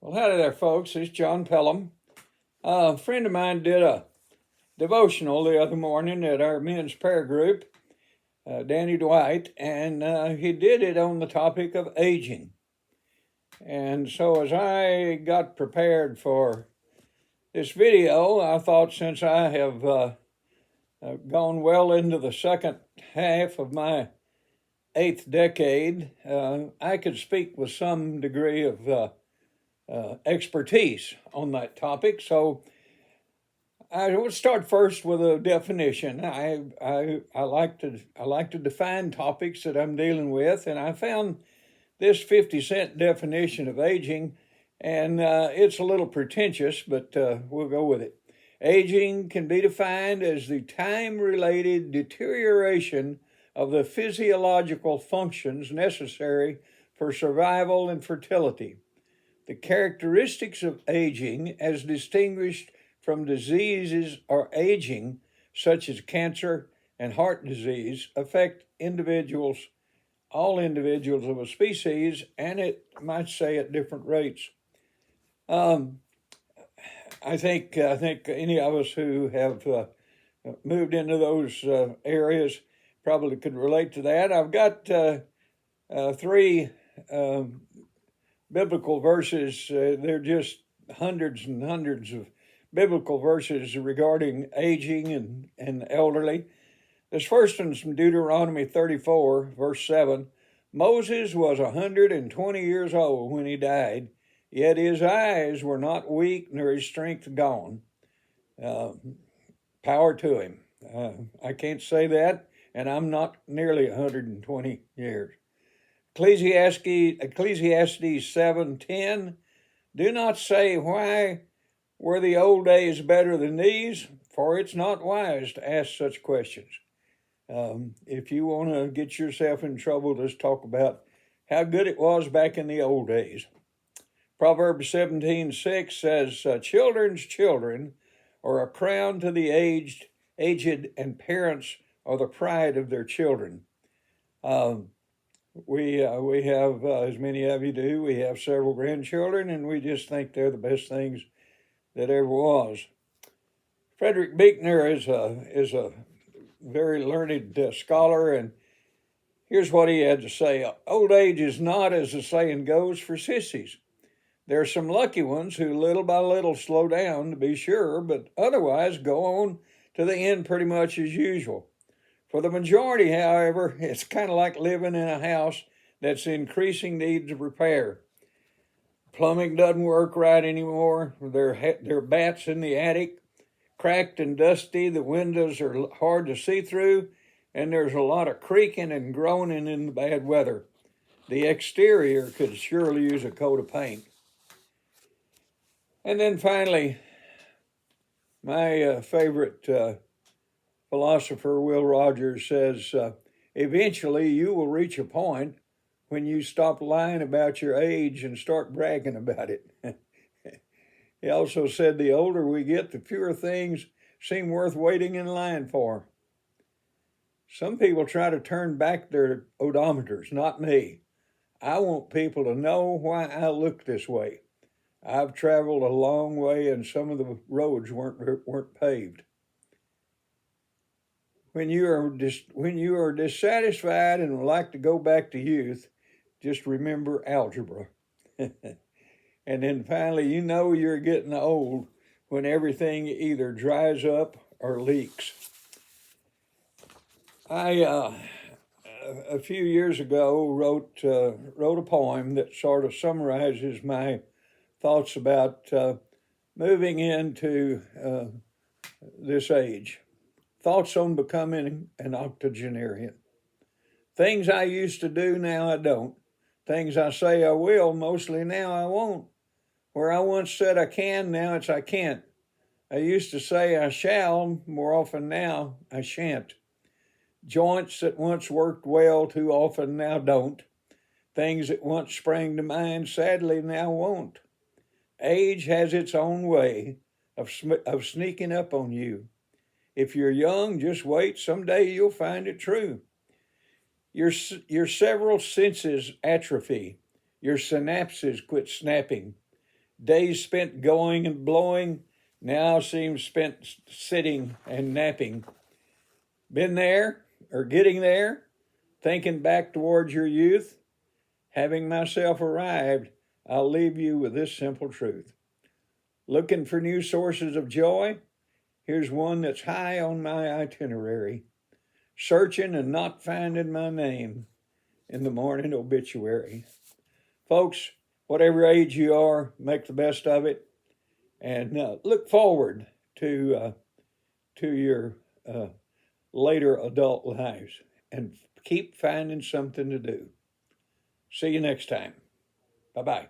Well, howdy there, folks. It's John Pelham. A friend of mine did a devotional the other morning at our men's prayer group, Danny Dwight, and he did it on the topic of aging. And so as I got prepared for this video, I thought since I have gone well into the second half of my 8th decade, I could speak with some degree of expertise on that topic. So I would start first with a definition. I like to define topics that I'm dealing with, and I found this 50-cent definition of aging, and it's a little pretentious, but we'll go with it. Aging can be defined as the time-related deterioration of the physiological functions necessary for survival and fertility. The characteristics of aging, as distinguished from diseases or aging, such as cancer and heart disease, affect all individuals of a species, and it might say at different rates. I think any of us who have moved into those areas probably could relate to that. I've got three biblical verses. They're just hundreds and hundreds of biblical verses regarding aging and elderly. This first one's from Deuteronomy 34, verse 7. Moses was 120 years old when he died, yet his eyes were not weak nor his strength gone. Power to him. I can't say that, and I'm not nearly 120 years. Ecclesiastes 7:10. Do not say, why were the old days better than these? For it's not wise to ask such questions. If you want to get yourself in trouble, just talk about how good it was back in the old days. Proverbs 17:6 says, children's children are a crown to the aged, and parents are the pride of their children. We have, as many of you do, we have several grandchildren, and we just think they're the best things that ever was. Frederick Buechner is a very learned scholar, and here's what he had to say. Old age is not, as the saying goes, for sissies. There are some lucky ones who little by little slow down, to be sure, but otherwise go on to the end pretty much as usual. For the majority, however, it's kind of like living in a house that's increasing needs of repair. Plumbing doesn't work right anymore. There are bats in the attic, cracked and dusty. The windows are hard to see through, and there's a lot of creaking and groaning in the bad weather. The exterior could surely use a coat of paint. And then finally, my favorite philosopher, Will Rogers, says, eventually you will reach a point when you stop lying about your age and start bragging about it. He also said the older we get, the fewer things seem worth waiting in line for. Some people try to turn back their odometers, not me. I want people to know why I look this way. I've traveled a long way, and some of the roads weren't paved. When you are dissatisfied and would like to go back to youth, just remember algebra. And then finally, you know you're getting old when everything either dries up or leaks. I a few years ago wrote a poem that sort of summarizes my thoughts about moving into this age. Thoughts on becoming an octogenarian. Things I used to do, now I don't. Things I say I will, mostly now I won't. Where I once said I can, now it's I can't. I used to say I shall, more often now I shan't. Joints that once worked well, too often now don't. Things that once sprang to mind, sadly now won't. Age has its own way of sneaking up on you. If you're young, just wait. Someday you'll find it true. Your several senses atrophy. Your synapses quit snapping. Days spent going and blowing now seem spent sitting and napping. Been there or getting there, thinking back towards your youth? Having myself arrived, I'll leave you with this simple truth. Looking for new sources of joy? Here's one that's high on my itinerary. Searching and not finding my name in the morning obituary. Folks, whatever age you are, make the best of it, and look forward to your later adult lives, and keep finding something to do. See you next time. Bye-bye.